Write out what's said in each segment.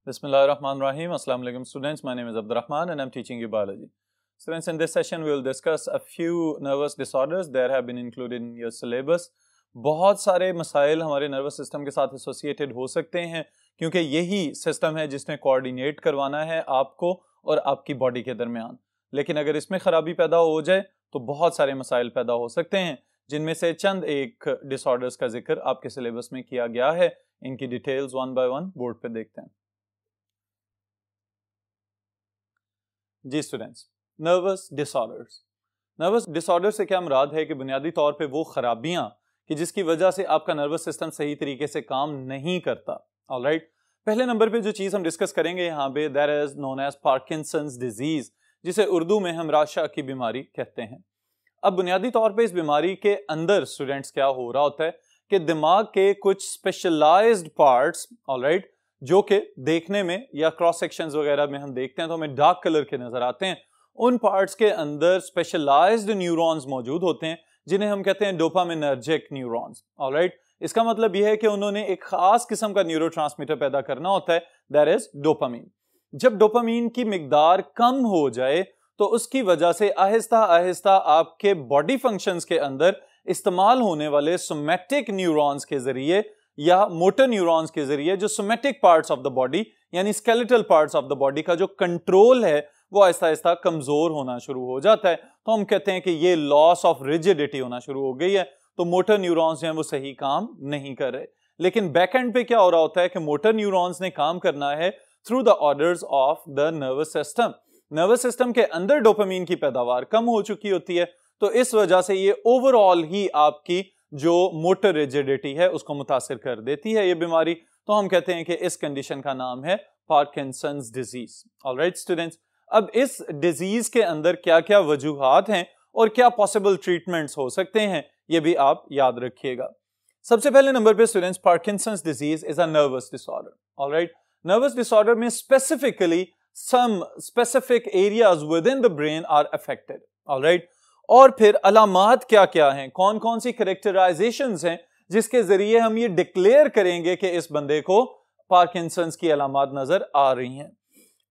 Bismillahirrahmanirrahim. Assalamu alaikum students. My name is Abdurrahman and I'm teaching you biology. Students, in this session we will discuss a few nervous disorders that have been included in your syllabus. बहुत सारे मसाइल हमारे nervous system के साथ associated हो सकते हैं क्योंकि यही सिस्टम है जिसने कोऑर्डिनेट करवाना है आपको और आपकी बॉडी के दरमियान। लेकिन अगर इसमें खराबी पैदा हो जाए तो बहुत सारे मसाइल पैदा हो सकते हैं, जिनमें से चंद एक डिसऑर्डर्स का जिक्र आपके सिलेबस में किया गया है। इनकी details one by one board पे देखते हैं। जी students, nervous disorders. Nervous disorder से क्या मुराद है कि बुनियादी तौर पे वो खराबियां कि जिसकी वजह से आपका नर्वस सिस्टम सही तरीके से काम नहीं करता। ऑलराइट, पहले नंबर पे जो चीज हम डिस्कस करेंगे यहाँ पे that is known as Parkinson's disease, जिसे उर्दू में हम राशा की बीमारी कहते हैं। अब बुनियादी तौर पे इस बीमारी के अंदर स्टूडेंट्स क्या हो रहा होता है कि दिमाग के कुछ स्पेशलाइज्ड पार्ट्स, ऑलराइट, जो कि देखने में या क्रॉस सेक्शंस वगैरह में हम देखते हैं तो हमें डार्क कलर के नजर आते हैं, उन पार्ट्स के अंदर स्पेशलाइज्ड न्यूरॉन्स मौजूद होते हैं जिन्हें हम कहते हैं डोपामिनर्जिक न्यूरॉन्स। ऑलराइट, इसका मतलब यह है कि उन्होंने एक खास किस्म का न्यूरोट्रांसमीटर पैदा करना होता है, दैट इज डोपामीन। जब डोपामीन की मिकदार कम हो जाए तो उसकी वजह से आहिस्ता आहिस्ता आपके बॉडी फंक्शंस के अंदर इस्तेमाल होने वाले सोमैटिक न्यूरॉन्स के जरिए या मोटर न्यूरॉन्स के जरिए जो somatic parts of the body यानी skeletal parts of the body का जो कंट्रोल है वो आहिस्ता आहिस्ता कमजोर होना शुरू हो जाता है। तो हम कहते हैं कि ये लॉस ऑफ रिजिडिटी होना शुरू हो गई है, तो मोटर न्यूरॉन्स जो हैं वो सही काम नहीं कर रहे। लेकिन बैक एंड पे क्या हो रहा होता है कि मोटर न्यूरॉन्स ने काम करना है through the orders of the nervous system. Nervous system के अंदर डोपामीन की पैदावार कम हो चुकी होती है, तो इस वजह से ये ओवरऑल ही आपकी जो मोटर रिजिडिटी है उसको मुतासिर कर देती है ये बीमारी। तो हम कहते हैं कि इस कंडीशन का नाम है पार्किंसंस डिजीज। ऑलराइट स्टूडेंट्स, अब इस डिजीज के अंदर क्या क्या वजूहात हैं और क्या पॉसिबल ट्रीटमेंट्स हो सकते हैं ये भी आप याद रखिएगा। सबसे पहले नंबर पे students, Parkinson's disease is a nervous disorder. Alright, nervous disorder में specifically some specific areas within the brain are affected. Alright, और फिर अलामात क्या क्या हैं, कौन कौन सी कैरेक्टराइजेशंस हैं जिसके जरिए हम ये डिक्लेयर करेंगे कि इस बंदे को पार्किंसंस की अलामात नजर आ रही हैं।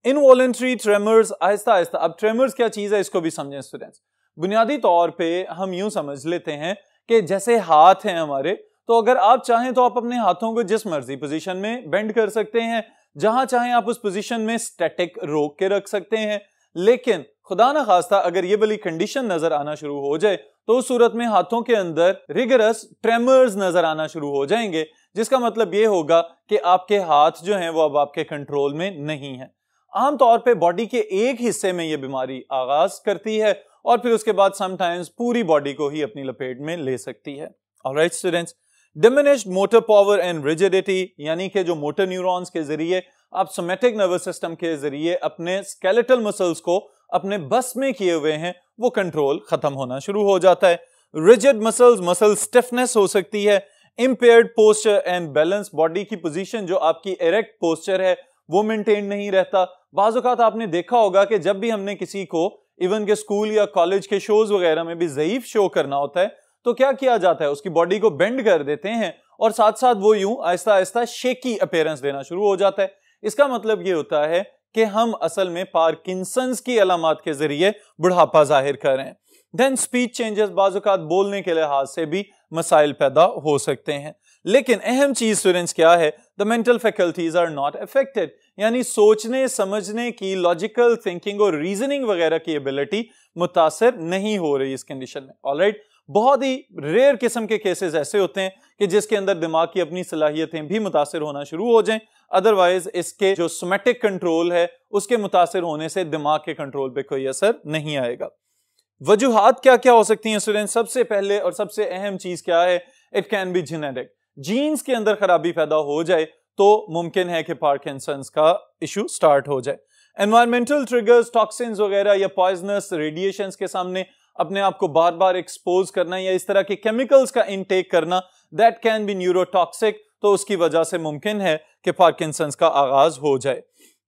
Involuntary tremors, Aahista Aahista. अब ट्रेमर्स क्या चीज है इसको भी समझें स्टूडेंट्स। बुनियादी तौर पे हम यूं समझ लेते हैं कि जैसे हाथ हैं हमारे, तो अगर आप चाहें तो आप अपने हाथों को जिस मर्जी पोजीशन में बेंड कर सकते हैं, जहां चाहें आप उस पोजीशन में स्टैटिक रोक के रख सकते हैं। लेकिन खुदा ना खास्ता अगर ये वाली कंडीशन नजर आना शुरू हो जाए तो उस सूरत में हाथों के अंदर रिगरस ट्रेमर्स नजर आना शुरू हो जाएंगे, जिसका मतलब ये होगा कि आपके हाथ जो हैं वो अब आपके कंट्रोल में नहीं है। आमतौर पे बॉडी के एक हिस्से में ये बीमारी आगाज करती है और फिर उसके बाद समटाइम्स पूरी बॉडी को ही अपनी लपेट में ले सकती है। Alright students, diminished motor power and rigidity, यानी कि जो मोटर न्यूरॉन्स के जरिए आप सोमैटिक नर्वस सिस्टम के जरिए अपने स्केलेटल मसल्स को अपने बस में किए हुए हैं, वो कंट्रोल खत्म होना शुरू हो जाता है। रिजिड मसल्स, मसल स्टिफनेस हो सकती है। Impaired posture and balance, body की पोजीशन जो आपकी इरेक्ट पोस्चर है वो मेंटेन नहीं रहता। बाज़ औक़ात आपने देखा होगा कि जब भी हमने किसी को इवन के स्कूल या कॉलेज के शोज वगैरह में भी ज़ईफ शो करना होता है तो क्या किया जाता है, उसकी बॉडी को बेंड कर देते हैं और साथ साथ वो यूं आहिस्ता आहिस्ता शेकी अपीयरेंस देना शुरू हो जाता है। इसका मतलब ये होता है कि हम असल में पार्किंसंस की अलामात के जरिए बुढ़ापा जाहिर कर रहे हैं। देन स्पीच चेंजेस, बाज़ औक़ात बोलने के लिहाज से भी मसाइल पैदा हो सकते हैं। लेकिन अहम चीज स्टूडेंट्स क्या है, the mental faculties are not affected, यानी सोचने समझने की, लॉजिकल थिंकिंग और रीजनिंग वगैरह की एबिलिटी मुतासर नहीं हो रही इस कंडीशन में। ऑलराइट, बहुत ही रेयर किस्म के केसेस ऐसे होते हैं कि जिसके अंदर दिमाग की अपनी सलाहियतें भी मुतासर होना शुरू हो जाएं, अदरवाइज इसके जो सोमैटिक कंट्रोल है उसके मुतासर होने से दिमाग के कंट्रोल पे कोई असर नहीं आएगा। वजूहात क्या क्या हो सकती हैं स्टूडेंट्स? सबसे पहले और सबसे अहम चीज क्या है, it can be genetic. Genes के अंदर खराबी पैदा हो जाए तो मुमकिन है कि पार्किंसंस का इशू स्टार्ट हो जाए। एनवायरमेंटल ट्रिगर्स, टॉक्सिन्स वगैरह या पॉइजनस रेडिएशंस के सामने अपने आप को बार बार एक्सपोज करना या इस तरह के केमिकल्स का इनटेक करना, दैट कैन बी न्यूरोटॉक्सिक, तो उसकी वजह से मुमकिन है कि पार्किंसंस का आगाज हो जाए।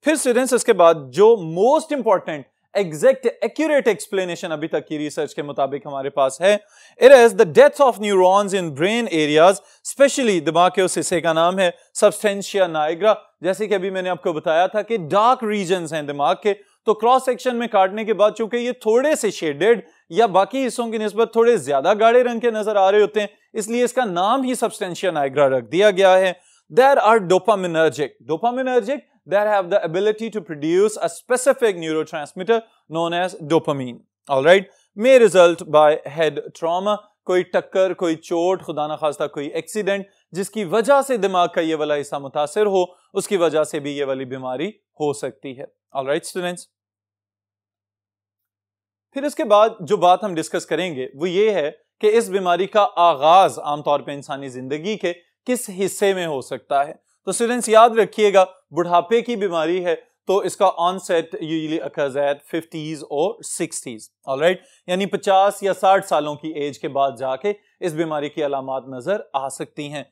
फिर स्टूडेंट्स इसके बाद जो most important exact accurate explanation अभी तक की रिसर्च के मुताबिक हमारे पास है, it is the death of neurons in brain areas, specially दिमाग के उस हिस्से का नाम है सबस्टेंशिया नाइग्रा, जैसे कि अभी मैंने आपको बताया था कि डार्क रीजन्स हैं दिमाग के, तो क्रॉस सेक्शन में काटने के बाद चूंकि ये थोड़े से शेडेड या बाकी हिस्सों की निस्बत थोड़े ज्यादा गाढ़े रंग के नजर आ रहे होते हैं, इसलिए इसका नाम ही सबस्टेंशिया निग्रा रख दिया गया है। There are dopaminergic. Dopaminergic, they have the ability to produce a specific neurotransmitter known as dopamine. All right, may result by head trauma. कोई टक्कर, कोई चोट, खुदा ना खास्ता कोई एक्सीडेंट जिसकी वजह से दिमाग का ये वाला हिस्सा मुतासिर हो, उसकी वजह से भी ये वाली बीमारी हो सकती है। All right, students. फिर इसके बाद जो बात हम डिस्कस करेंगे वो ये है कि इस बीमारी का आगाज आमतौर पर इंसानी जिंदगी के किस हिस्से में हो सकता है। तो स्टूडेंट्स याद रखिएगा, बुढ़ापे की बीमारी है तो इसका onset usually occurs at 50s और 60s, ऑलराइट, यानी 50 या 60 सालों की एज के बाद जाके इस बीमारी की अलामात नजर आ सकती हैं।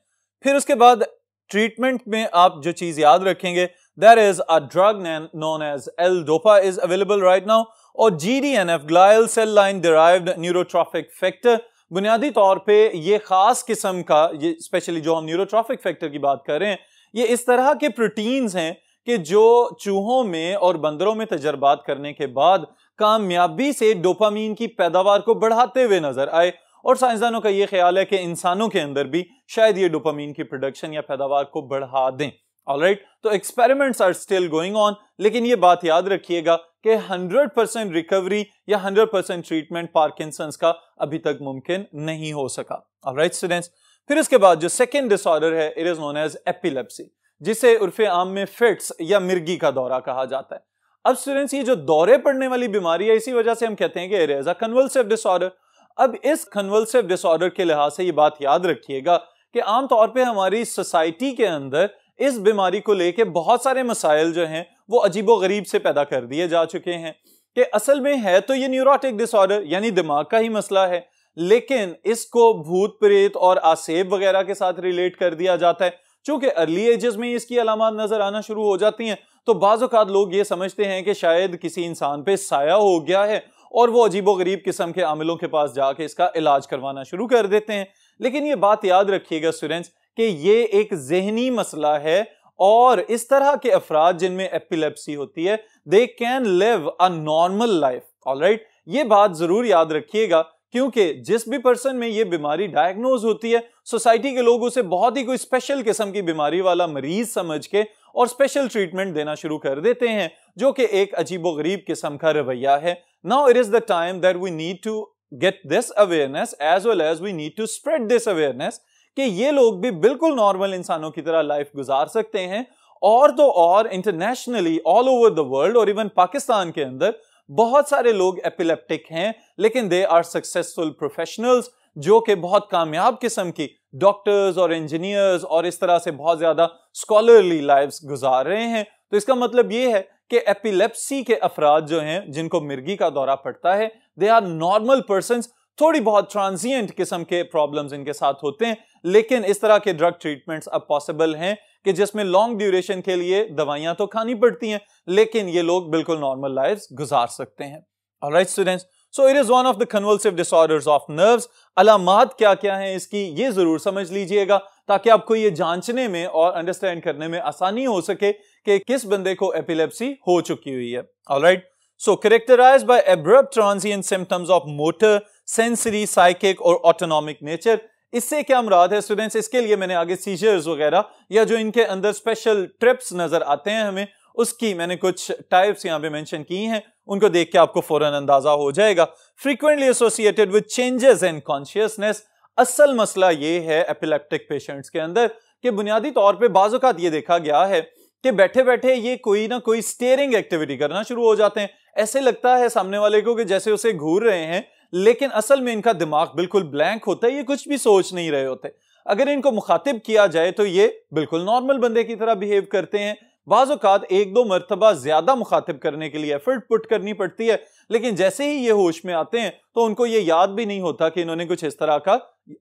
फिर उसके बाद ट्रीटमेंट में आप जो चीज याद रखेंगे, there is a drug known as L dopa is available right now, और GDNF glial cell line derived neurotrophic factor, बुनियादी तौर पे ये खास किस्म का, ये स्पेशली जो हम न्यूरोट्रॉफिक फैक्टर की बात कर रहे हैं, ये इस तरह के प्रोटीन्स हैं कि जो चूहों में और बंदरों में तजर्बात करने के बाद कामयाबी से डोपामीन की पैदावार को बढ़ाते हुए नजर आए, और साइंसदानों का ये ख्याल है कि इंसानों के अंदर भी शायद ये डोपामीन की प्रोडक्शन या पैदावार को बढ़ा दें। ऑलराइट, तो experiments are still going on, लेकिन ये बात याद रखिएगा कि 100% रिकवरी या 100% ट्रीटमेंट पार्किंसंस का अभी तक मुमकिन नहीं हो सका। ऑलराइट स्टूडेंट्स, फिर इसके बाद जो सेकेंड डिसऑर्डर है, it is known as epilepsy, जिसे उर्फे आम में फिट्स या मिर्गी का दौरा कहा जाता है। अब स्टूडेंट्स, ये जो दौरे पड़ने वाली बीमारी है, इसी वजह से हम कहते हैं कि it is a convulsive disorder. अब इस कन्वल्सिव डिसऑर्डर के लिहाज से ये बात याद रखिएगा कि आमतौर पर हमारी सोसाइटी के अंदर इस बीमारी को लेके बहुत सारे मसाइल जो हैं वो अजीबो गरीब से पैदा कर दिए जा चुके हैं कि असल में है तो ये न्यूरोटिक डिसऑर्डर यानी दिमाग का ही मसला है, लेकिन इसको भूत प्रेत और आसेब वगैरह के साथ रिलेट कर दिया जाता है। चूंकि अर्ली एजेस में इसकी अलामात नजर आना शुरू हो जाती हैं, तो बाज़ औक़ात लोग ये समझते हैं कि शायद किसी इंसान पे साया हो गया है और वो अजीबो गरीब किस्म के आमिलों के पास जाके इसका इलाज करवाना शुरू कर देते हैं। लेकिन ये बात याद रखिएगा स्टूडेंट्स कि ये एक ज़हनी मसला है, और इस तरह के अफराद जिनमें एपिलेप्सी होती है, they can live a normal life. Alright, ये बात जरूर याद रखिएगा, क्योंकि जिस भी पर्सन में ये बीमारी डायग्नोज होती है, सोसाइटी के लोग उसे बहुत ही कोई स्पेशल किस्म की बीमारी वाला मरीज समझ के और स्पेशल ट्रीटमेंट देना शुरू कर देते हैं, जो कि एक अजीबो गरीब किस्म का रवैया है। Now it is the time that we need to get this awareness as well as we need to spread this awareness कि ये लोग भी बिल्कुल नॉर्मल इंसानों की तरह लाइफ गुजार सकते हैं। और तो और internationally all over the world और इवन पाकिस्तान के अंदर बहुत सारे लोग एपिलेप्टिक हैं, लेकिन दे आर सक्सेसफुल प्रोफेशनल्स जो कि बहुत कामयाब किस्म की डॉक्टर्स और इंजीनियर्स और इस तरह से बहुत ज्यादा स्कॉलरली लाइव्स गुजार रहे हैं। तो इसका मतलब ये है कि एपिलेप्सी के अफराद जो हैं जिनको मिर्गी का दौरा पड़ता है, दे आर नॉर्मल पर्सन्स। थोड़ी बहुत ट्रांजिएंट किस्म के प्रॉब्लम्स इनके साथ होते हैं, लेकिन इस तरह के ड्रग ट्रीटमेंट्स अब पॉसिबल हैं कि जिसमें लॉन्ग ड्यूरेशन के लिए दवाइयां तो खानी पड़ती हैं, लेकिन ये लोग बिल्कुल नॉर्मल लाइव्स गुजार सकते हैं। Alright students, so it is one of the convulsive disorders of nerves. अलामात क्या क्या हैं इसकी, ये जरूर समझ लीजिएगा, ताकि आपको ये जांचने में और अंडरस्टैंड करने में आसानी हो सके कि किस बंदे को एपिलेप्सी हो चुकी हुई है। Alright, so characterized by abrupt transient symptoms of motor, sensory, psychic और ऑटोनॉमिक नेचर। इससे क्या मुराद है स्टूडेंट्स, इसके लिए मैंने आगे सीजर्स वगैरह या जो इनके अंदर स्पेशल ट्रिप्स नजर आते हैं हमें, उसकी मैंने कुछ टाइप्स यहां पे मेंशन की हैं, उनको देख के आपको फौरन अंदाजा हो जाएगा। Frequently associated with changes in consciousness. असल मसला ये है एपिलेप्टिक पेशेंट्स के अंदर कि बुनियादी तौर पे बाज़ औक़ात ये देखा गया है कि बैठे बैठे ये कोई ना कोई स्टीयरिंग एक्टिविटी करना शुरू हो जाते हैं। ऐसे लगता है सामने वाले को कि जैसे उसे घूर रहे हैं, लेकिन असल में इनका दिमाग बिल्कुल ब्लैंक होता है, ये कुछ भी सोच नहीं रहे होते। अगर इनको मुखातिब किया जाए तो ये बिल्कुल नॉर्मल बंदे की तरह बिहेव करते हैं। बाज़ औक़ात एक दो मरतबा ज्यादा मुखातिब करने के लिए एफर्ट पुट करनी पड़ती है, लेकिन जैसे ही ये होश में आते हैं तो उनको ये याद भी नहीं होता कि इन्होंने कुछ इस तरह का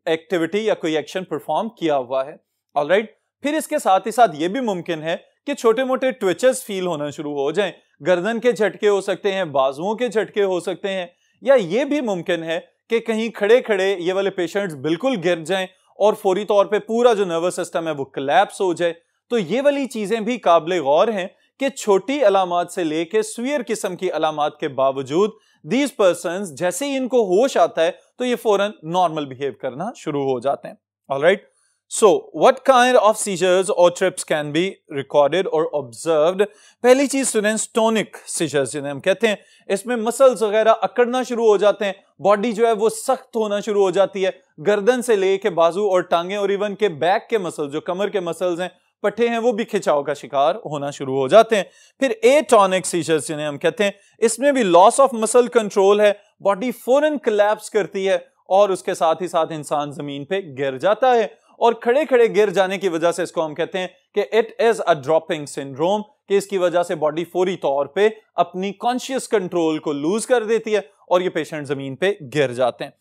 एक्टिविटी या कोई एक्शन परफॉर्म किया हुआ है। ऑलराइट, फिर इसके साथ ही साथ ये भी मुमकिन है कि छोटे मोटे ट्विचेस फील होना शुरू हो जाएं। गर्दन के झटके हो सकते हैं, बाजुओं के झटके हो सकते हैं, या ये भी मुमकिन है कि कहीं खड़े खड़े ये वाले पेशेंट्स बिल्कुल गिर जाएं और फौरी तौर पे पूरा जो नर्वस सिस्टम है वो कोलैप्स हो जाए। तो ये वाली चीजें भी काबिले गौर हैं कि छोटी अलामात से लेके सीवियर किस्म की अलामात के बावजूद दीज पर्सन्स जैसे ही इनको होश आता है तो ये फौरन नॉर्मल बिहेव करना शुरू हो जाते हैं। Alright, so what kind of seizures और ट्रिप्स कैन बी रिकॉर्डेड और ऑब्जर्व्ड। पहली चीज स्टूडेंट्स, टोनिक सीजर्स जिन्हें हम कहते हैं, इसमें मसल्स वगैरह अकड़ना शुरू हो जाते हैं, बॉडी जो है वो सख्त होना शुरू हो जाती है, गर्दन से लेके बाजू और टांगे और इवन के बैक के मसल्स, जो कमर के मसल्स हैं, पट्टे हैं, वो भी खिंचाव का शिकार होना शुरू हो जाते हैं। फिर एटोनिक सीजर्स जिन्हें हम कहते हैं, इसमें भी लॉस ऑफ मसल कंट्रोल है, बॉडी फौरन कोलैप्स करती है और उसके साथ ही साथ इंसान जमीन पे गिर जाता है और खड़े खड़े गिर जाने की वजह से इसको हम कहते हैं कि it is a dropping syndrome, कि इसकी वजह से बॉडी फौरी तौर पे अपनी कॉन्शियस कंट्रोल को लूज कर देती है और ये पेशेंट जमीन पे गिर जाते हैं।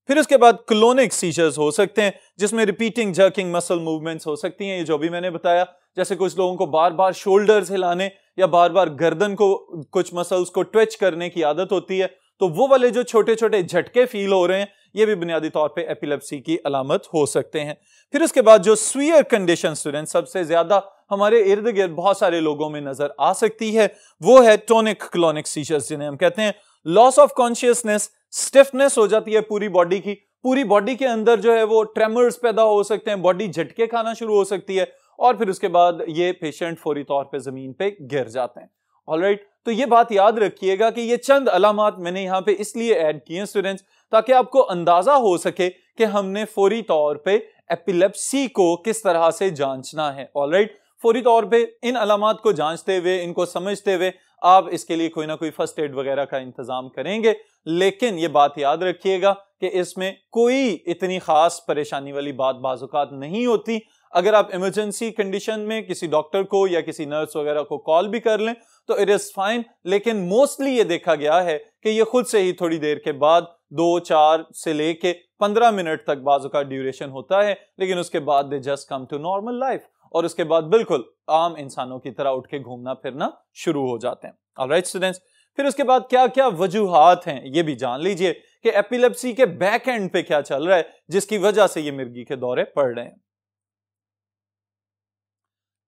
फिर उसके बाद क्लोनिक सीजर्स हो सकते हैं जिसमें रिपीटिंग जर्किंग मसल मूवमेंट्स हो सकती हैं, ये जो भी मैंने बताया, जैसे कुछ लोगों को बार बार शोल्डर्स हिलाने या बार बार गर्दन को कुछ मसल्स को ट्विच करने की आदत होती है, तो वो वाले जो छोटे छोटे झटके फील हो रहे हैं ये भी बुनियादी तौर पे एपिलेप्सी की अलामत हो सकते हैं। फिर उसके बाद जो सीवियर कंडीशन स्टूडेंट सबसे ज्यादा हमारे इर्द गिर्द बहुत सारे लोगों में नजर आ सकती है, वो है टोनिक क्लोनिक सीजर्स जिन्हें हम कहते हैं। लॉस ऑफ कॉन्शियसनेस, स्टिफनेस हो जाती है पूरी बॉडी की, पूरी बॉडी के अंदर जो है वो ट्रेमर्स पैदा हो सकते हैं, बॉडी झटके खाना शुरू हो सकती है और फिर उसके बाद ये पेशेंट फौरी तौर पे जमीन पे गिर जाते हैं। ऑलराइट, तो ये बात याद रखिएगा कि ये चंद अलामात मैंने यहाँ पे इसलिए ऐड किए हैं स्टूडेंट्स ताकि आपको अंदाजा हो सके कि हमने फौरी तौर पे एपिलेप्सी को किस तरह से जांचना है। ऑलराइट, फौरी तौर पे इन अलामात को जांचते हुए, इनको समझते हुए आप इसके लिए कोई ना कोई फर्स्ट एड वगैरह का इंतजाम करेंगे, लेकिन ये बात याद रखिएगा कि इसमें कोई इतनी खास परेशानी वाली बात बाज़-औक़ात नहीं होती। अगर आप इमरजेंसी कंडीशन में किसी डॉक्टर को या किसी नर्स वगैरह को कॉल भी कर लें तो इट इज फाइन, लेकिन मोस्टली ये देखा गया है कि ये खुद से ही थोड़ी देर के बाद 2-4 से लेके 15 मिनट तक बाज़ औक़ात ड्यूरेशन होता है, लेकिन उसके बाद they just come to normal life और उसके बाद बिल्कुल आम इंसानों की तरह उठ के घूमना फिरना शुरू हो जाते हैं। ऑलराइट स्टूडेंट्स, फिर उसके बाद क्या क्या वजूहात हैं ये भी जान लीजिए कि एपिलेप्सी के बैक एंड पे क्या चल रहा है जिसकी वजह से ये मिर्गी के दौरे पड़ रहे हैं।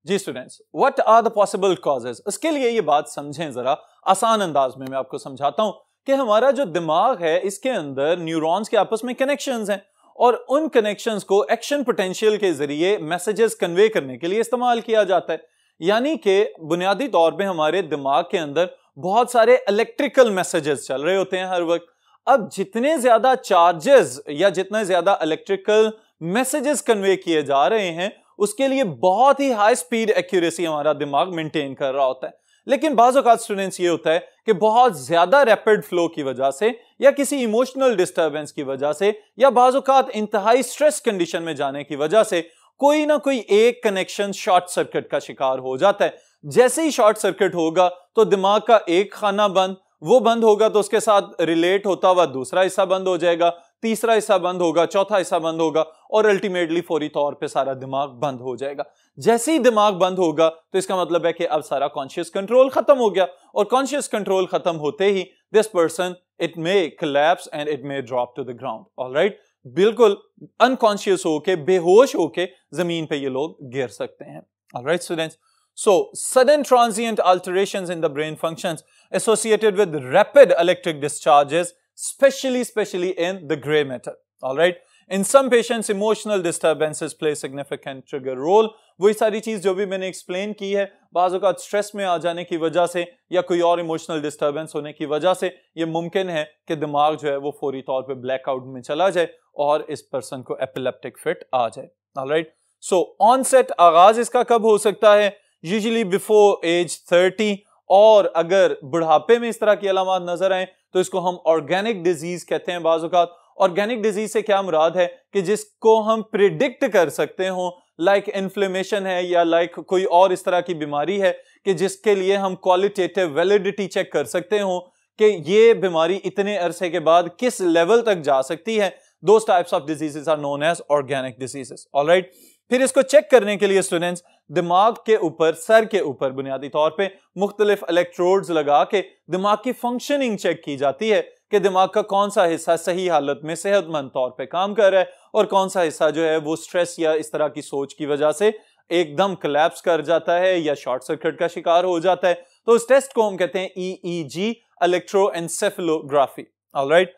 जी students, what are the possible causes, इसके लिए ये बात समझें जरा आसान अंदाज में मैं आपको समझाता हूं कि हमारा जो दिमाग है इसके अंदर न्यूरॉन्स के आपस में कनेक्शंस हैं और उन कनेक्शंस को एक्शन पोटेंशियल के जरिए मैसेजेस कन्वे करने के लिए इस्तेमाल किया जाता है। यानी कि बुनियादी तौर पे हमारे दिमाग के अंदर बहुत सारे इलेक्ट्रिकल मैसेजेस चल रहे होते हैं हर वक्त। अब जितने ज्यादा चार्जेस या जितने ज्यादा इलेक्ट्रिकल मैसेजेस कन्वे किए जा रहे हैं उसके लिए बहुत ही हाई स्पीड एक्यूरेसी हमारा दिमाग मेंटेन कर रहा होता है, लेकिन बाज़ औक़ात स्टूडेंट्स ये होता है कि बहुत ज्यादा रैपिड फ्लो की वजह से या किसी इमोशनल डिस्टर्बेंस की वजह से या बाज़ औक़ात इंतहाई स्ट्रेस कंडीशन में जाने की वजह से कोई ना कोई एक कनेक्शन शॉर्ट सर्किट का शिकार हो जाता है। जैसे ही शॉर्ट सर्किट होगा तो दिमाग का एक खाना बंद, वो बंद होगा तो उसके साथ रिलेट होता हुआ दूसरा हिस्सा बंद हो जाएगा, तीसरा हिस्सा बंद होगा, चौथा हिस्सा बंद होगा और अल्टीमेटली फौरी तौर पे सारा दिमाग बंद हो जाएगा। जैसे ही दिमाग बंद होगा तो इसका मतलब है कि अब सारा कॉन्शियस कंट्रोल खत्म हो गया और कॉन्शियस कंट्रोल खत्म होते ही this person it may collapse and it may drop to the ground. Alright, बिल्कुल अनकॉन्शियस होके, बेहोश होके जमीन पे ये लोग गिर सकते हैं। Alright students, so sudden transient alterations in the brain functions associated with rapid electric discharges, especially in the gray matter. All right, in some patients emotional disturbances play significant trigger role. वही सारी चीज जो भी मैंने explain की है, बाज़ औक़ात स्ट्रेस में आ जाने की वजह से या कोई और इमोशनल डिस्टर्बेंस होने की वजह से ये मुमकिन है कि दिमाग जो है वो फौरी तौर पे ब्लैकआउट में चला जाए और इस पर्सन को एपिलेप्टिक फिट आ जाए। ऑलराइट, सो ऑनसेट आगाज इसका कब हो सकता है? यूजुअली बिफोर एज 30, और अगर बुढ़ापे में इस तरह की अलामात नजर आए तो इसको हम ऑर्गेनिक डिजीज कहते हैं। बाज़ औक़ात ऑर्गेनिक डिजीज से क्या मुराद है कि जिसको हम प्रिडिक्ट कर सकते हो, लाइक इन्फ्लेमेशन है या लाइक कोई और इस तरह की बीमारी है कि जिसके लिए हम क्वालिटेटिव वैलिडिटी चेक कर सकते हो कि ये बीमारी इतने अरसे के बाद किस लेवल तक जा सकती है। Those types of diseases are known as organic diseases. Alright, फिर इसको चेक करने के लिए स्टूडेंट्स दिमाग के ऊपर, सर के ऊपर बुनियादी तौर पे मुख्तलिफ इलेक्ट्रोड्स लगा के दिमाग की फंक्शनिंग चेक की जाती है कि दिमाग का कौन सा हिस्सा सही हालत में सेहतमंद तौर पे काम कर रहा है और कौन सा हिस्सा जो है वो स्ट्रेस या इस तरह की सोच की वजह से एकदम कोलैप्स कर जाता है या शॉर्ट सर्किट का शिकार हो जाता है, तो उस टेस्ट को हम कहते हैं EEG, इलेक्ट्रोएन्सेफेलोग्राफी। ऑलराइट,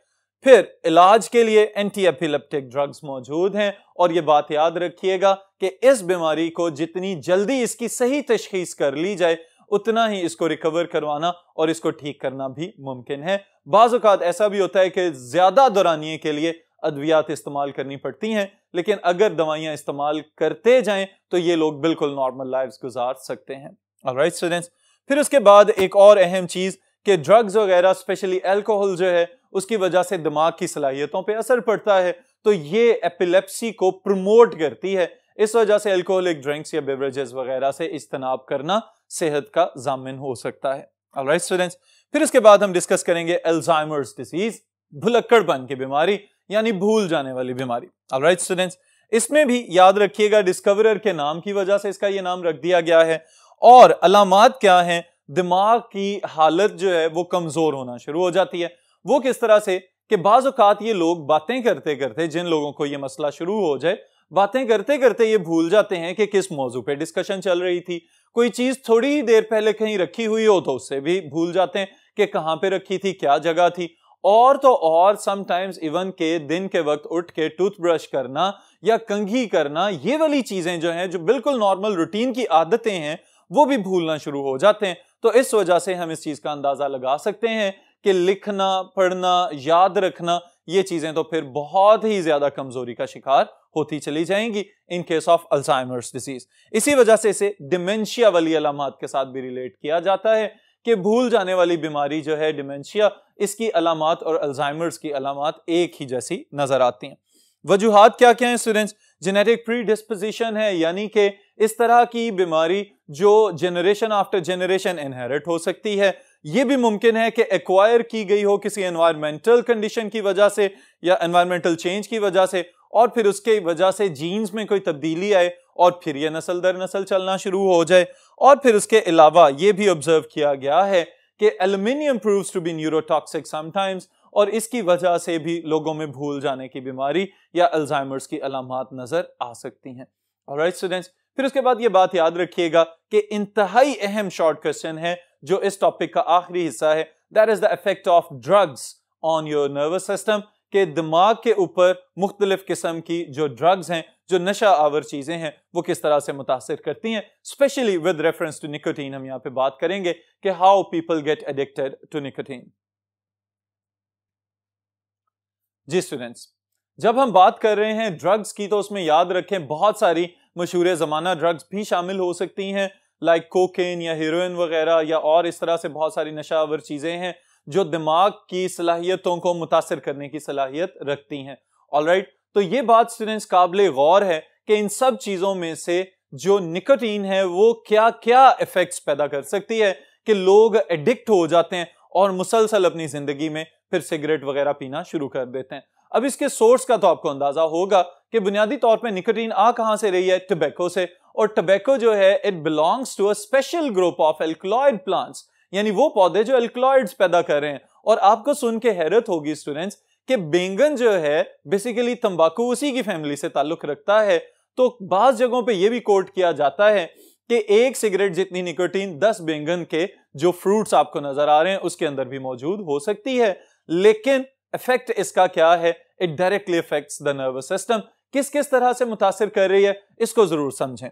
फिर इलाज के लिए एंटी एपिलेप्टिक ड्रग्स मौजूद हैं, और यह बात याद रखिएगा कि इस बीमारी को जितनी जल्दी इसकी सही तशखीस कर ली जाए उतना ही इसको रिकवर करवाना और इसको ठीक करना भी मुमकिन है। बाज़ औक़ात ऐसा भी होता है कि ज्यादा दौरानिए के लिए अद्वियात इस्तेमाल करनी पड़ती हैं, लेकिन अगर दवाइयां इस्तेमाल करते जाएं तो ये लोग बिल्कुल नॉर्मल लाइफ्स गुजार सकते हैं। ऑलराइट स्टूडेंट्स, फिर उसके बाद एक और अहम चीज कि ड्रग्स वगैरह स्पेशली अल्कोहल जो है उसकी वजह से दिमाग की सलाहियतों पे असर पड़ता है, तो ये एपिलेप्सी को प्रमोट करती है। इस वजह से अल्कोहलिक ड्रिंक्स या बेवरेजेस वगैरह से इज्तनाब करना सेहत का जामिन हो सकता है। ऑलराइट स्टूडेंट्स, फिर उसके बाद हम डिस्कस करेंगे अल्जाइमर्स डिसीज, भुलक्कड़पन की बीमारी यानी भूल जाने वाली बीमारी। ऑलराइट स्टूडेंट्स, इसमें भी याद रखिएगा डिस्कवरर के नाम की वजह से इसका ये नाम रख दिया गया है, और अलामात क्या हैं? दिमाग की हालत जो है वो कमजोर होना शुरू हो जाती है। वो किस तरह से कि बाज़ औक़ात ये लोग बातें करते करते, जिन लोगों को ये मसला शुरू हो जाए, बातें करते करते ये भूल जाते हैं कि किस मौजू पे डिस्कशन चल रही थी। कोई चीज थोड़ी ही देर पहले कहीं रखी हुई हो तो उससे भी भूल जाते हैं कि कहां पे रखी थी, क्या जगह थी। और तो और समटाइम्स इवन के दिन के वक्त उठ के टूथब्रश करना या कंघी करना, ये वाली चीजें जो हैं, जो बिल्कुल नॉर्मल रूटीन की आदतें हैं, वो भी भूलना शुरू हो जाते हैं। तो इस वजह से हम इस चीज का अंदाजा लगा सकते हैं कि लिखना, पढ़ना, याद रखना, ये चीजें तो फिर बहुत ही ज्यादा कमजोरी का शिकार होती चली जाएंगी in case of Alzheimer's disease. इसी वजह से इसे डिमेंशिया वाली अलामात के साथ भी रिलेट किया जाता है कि भूल जाने वाली बीमारी जो है डिमेंशिया, इसकी अलामात और अल्जाइमर्स की अलामात एक ही जैसी नजर आती हैं। वजूहात क्या क्या हैं स्टूडेंट्स? जेनेटिक प्रीडिस्पोजिशन है, यानी कि इस तरह की बीमारी जो जनरेशन आफ्टर जनरेशन इनहेरिट हो सकती है। यह भी मुमकिन है कि एक्वायर की गई हो किसी एनवायरमेंटल कंडीशन की वजह से या एनवायरमेंटल चेंज की वजह से, और फिर उसके वजह से जीन्स में कोई तब्दीली आए और फिर यह नस्ल दर नस्ल चलना शुरू हो जाए। और फिर उसके अलावा यह भी ऑब्जर्व किया गया है कि aluminium proves to be neurotoxic sometimes, और इसकी वजह से भी लोगों में भूल जाने की बीमारी या अल्जाइमर्स की अलामात नजर आ सकती हैं। ऑलराइट स्टूडेंट्स, फिर उसके बाद ये बात याद रखिएगा कि इंतहाई अहम शॉर्ट क्वेश्चन है जो इस टॉपिक का आखिरी हिस्सा है, that is the effect of drugs on your nervous system, के दिमाग के ऊपर मुख्तलिफ किस्म की जो ड्रग्स हैं, जो नशा आवर चीजें हैं, वो किस तरह से मुतासिर करती हैं। Specially with reference to nicotine हम यहाँ पे बात करेंगे कि how people get addicted to nicotine. जी स्टूडेंट्स, जब हम बात कर रहे हैं ड्रग्स की तो उसमें याद रखें बहुत सारी मशहूर ज़माना ड्रग्स भी शामिल हो सकती हैं, लाइक कोकेन या हीरोइन वगैरह, या और इस तरह से बहुत सारी नशा आवर चीजें हैं जो दिमाग की सलाहियतों को मुतासिर करने की सलाहियत रखती हैं। ऑलराइट, तो ये बात स्टूडेंट्स काबिल गौर है कि इन सब चीजों में से जो निकोटीन है वो क्या क्या इफेक्ट्स पैदा कर सकती है कि लोग एडिक्ट हो जाते हैं और मुसलसल अपनी जिंदगी में फिर सिगरेट वगैरह पीना शुरू कर देते हैं। अब इसके सोर्स का तो आपको अंदाजा होगा कि बुनियादी तौर पे निकोटीन आ कहां से रही है? टोबैको से। और टोबैको जो है it belongs to a special group of alkaloid plants, यानी वो पौधे जो एल्कलॉइड्स पैदा कर रहे हैं। और आपको सुन के हैरत होगी स्टूडेंट्स कि बैंगन जो है बेसिकली तंबाकू उसी की फैमिली से ताल्लुक रखता है। तो बाज जगहों पे ये भी कोट किया जाता है कि एक सिगरेट जितनी निकोटीन 10 बैंगन के जो फ्रूट्स आपको नजर आ रहे हैं उसके अंदर भी मौजूद हो सकती है। लेकिन इफेक्ट इसका क्या है? It directly effects the nervous system. किस किस तरह से मुतासिर कर रही है इसको जरूर समझें।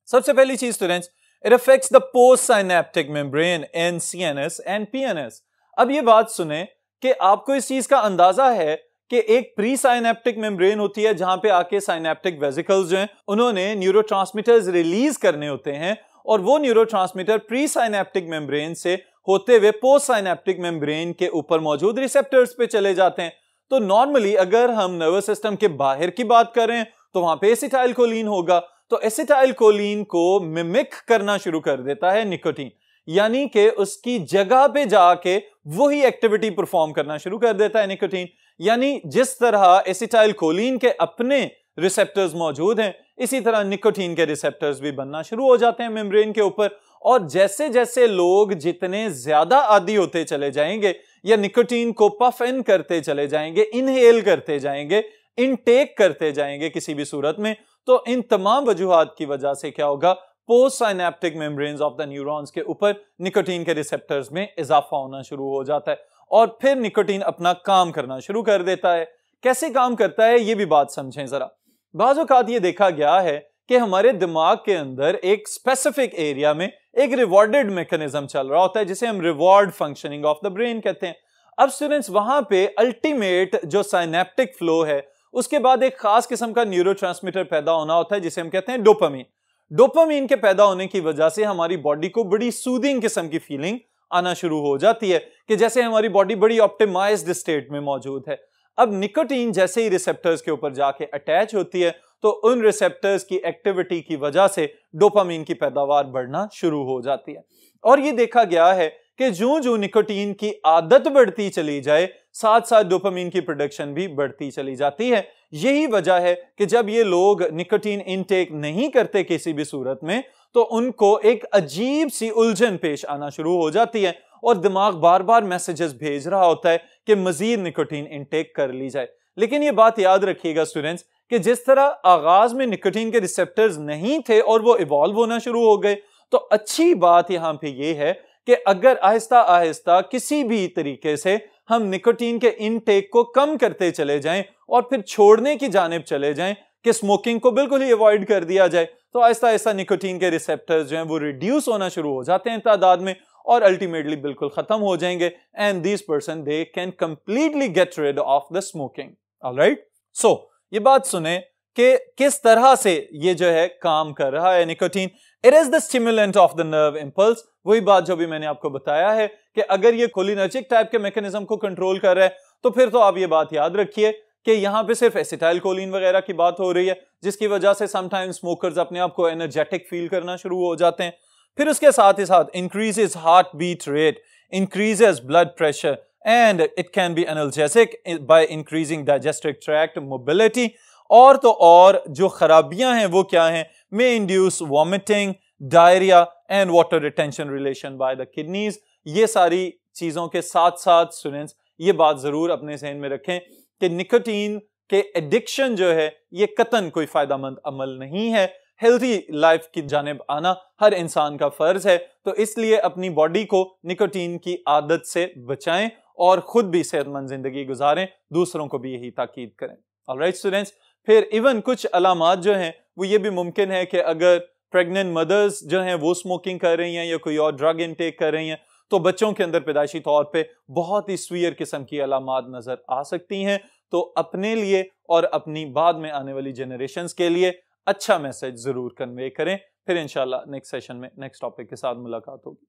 सबसे पहली चीज students, it affects the post synaptic membrane in CNS and PNS. अब ये बात सुने कि आपको इस चीज का अंदाजा है कि एक प्री साइनेप्टिक मेम्ब्रेन होती है जहां पे आके साइनेप्टिक वेसिकल्स जो हैं उन्होंने न्यूरोट्रांसमीटर्स रिलीज करने होते हैं, और वो न्यूरोट्रांसमीटर प्री साइनेप्टिक मेम्ब्रेन से होते हुए पोस्ट साइनेप्टिक मेम्ब्रेन के ऊपर मौजूद रिसेप्टर्स पे चले जाते हैं। तो नॉर्मली अगर हम नर्वस सिस्टम के बाहर की बात करें तो वहां पे एसिटाइलकोलिन होगा, तो एसिटाइलकोलिन को मिमिक करना शुरू कर देता है निकोटीन, यानी कि उसकी जगह पे जाके वही एक्टिविटी परफॉर्म करना शुरू कर देता है निकोटीन। यानी जिस तरह एसिटाइलकोलिन के अपने रिसेप्टर्स मौजूद हैं, इसी तरह निकोटीन के रिसेप्टर्स भी बनना शुरू हो जाते हैं मेम्ब्रेन के ऊपर। और जैसे जैसे लोग जितने ज्यादा आदी होते चले जाएंगे या निकोटीन को पफ इन करते चले जाएंगे, इनहेल करते जाएंगे, इनटेक करते जाएंगे किसी भी सूरत में, तो इन तमाम वजूहात की वजह से क्या होगा, post synaptic membranes of the neurons के ऊपर निकोटीन के रिसेप्टर्स में इजाफा होना शुरू हो जाता है और फिर निकोटीन अपना काम करना शुरू कर देता है। कैसे काम करता है ये भी बात समझें जरा। बाज़ औक़ात ये देखा गया है कि हमारे दिमाग के अंदर एक स्पेसिफिक एरिया में एक रिवॉर्डेड मैकेनिज्म चल रहा होता है जिसे हम reward functioning of the brain कहते हैं। अब स्टूडेंट्स वहां पे अल्टीमेट जो साइनेप्टिक फ्लो है उसके बाद एक खास किस्म का न्यूरोट्रांसमीटर पैदा होना होता है जिसे हम कहते हैं डोपामीन। डोपामीन के पैदा होने की वजह से हमारी बॉडी को बड़ी सूदिंग किस्म की फीलिंग आना शुरू हो जाती है कि जैसे हमारी बॉडी बड़ी ऑप्टिमाइज्ड स्टेट में मौजूद है। अब निकोटीन जैसे ही रिसेप्टर्स के ऊपर जाके अटैच होती है तो उन रिसेप्टर्स की एक्टिविटी की वजह से डोपामीन की पैदावार बढ़ना शुरू हो जाती है। और ये देखा गया है कि जो निकोटीन की आदत बढ़ती चली जाए साथ साथ डोपामीन की प्रोडक्शन भी बढ़ती चली जाती है। यही वजह है कि जब ये लोग निकोटीन इनटेक नहीं करते किसी भी सूरत में तो उनको एक अजीब सी उलझन पेश आना शुरू हो जाती है और दिमाग बार बार मैसेजेस भेज रहा होता है कि मजीद निकोटीन इनटेक कर ली जाए। लेकिन ये बात याद रखिएगा स्टूडेंट्स कि जिस तरह आगाज में निकोटीन के रिसेप्टर्स नहीं थे और वो इवॉल्व होना शुरू हो गए, तो अच्छी बात यहां पे ये है कि अगर आहिस्ता आहिस्ता किसी भी तरीके से हम निकोटीन के इनटेक को कम करते चले जाएं और फिर छोड़ने की जानिब चले जाएं कि स्मोकिंग को बिल्कुल ही अवॉइड कर दिया जाए, तो आहिस्ता आहिस्ता निकोटीन के रिसेप्टर्स जो हैं वो रिड्यूस होना शुरू हो जाते हैं तादाद में और अल्टीमेटली बिल्कुल खत्म हो जाएंगे and this person they can completely get rid of the smoking. Alright, so ये बात सुने कि किस तरह से ये जो है काम कर रहा है nicotine. It is the stimulant of the nerve impulse. वही बात जो भी मैंने आपको बताया है कि अगर ये कोलिनर्जिक टाइप के मैकेनिज्म को कंट्रोल कर रहा है तो फिर तो आप ये बात याद रखिए कि यहाँ पे सिर्फ एसिटाइल कोलिन वगैरह की बात हो रही है जिसकी वजह से समटाइम्स स्मोकर्स अपने आप को एनर्जेटिक फील करना शुरू हो जाते हैं। फिर उसके साथ ही साथ increases heart beat rate, increases blood pressure and it can be analgesic by increasing digestive tract mobility. और तो और जो खराबियां हैं वो क्या हैं, may induce vomiting, diarrhoea and water retention relation by the kidneys. ये सारी चीजों के साथ साथ स्टूडेंट्स ये बात जरूर अपने ज़हन में रखें कि निकोटीन के एडिक्शन जो है ये कतन कोई फायदामंद अमल नहीं है। हेल्थी लाइफ की जानिब आना हर इंसान का फर्ज है, तो इसलिए अपनी बॉडी को निकोटीन की आदत से बचाएं और खुद भी सेहतमंद जिंदगी गुजारें, दूसरों को भी यही ताकीद करें। ऑलराइट स्टूडेंट्स, फिर इवन कुछ अलामात जो हैं वो ये भी मुमकिन है कि अगर प्रेग्नेंट मदर्स जो हैं वो स्मोकिंग कर रही हैं या कोई और ड्रग इनटेक कर रही हैं तो बच्चों के अंदर पैदाइशी तौर पे बहुत ही सीवियर किस्म की अलामात नजर आ सकती हैं। तो अपने लिए और अपनी बाद में आने वाली जनरेशन्स के लिए अच्छा मैसेज जरूर कन्वे करें। फिर इंशाल्लाह नेक्स्ट सेशन में नेक्स्ट टॉपिक के साथ मुलाकात होगी।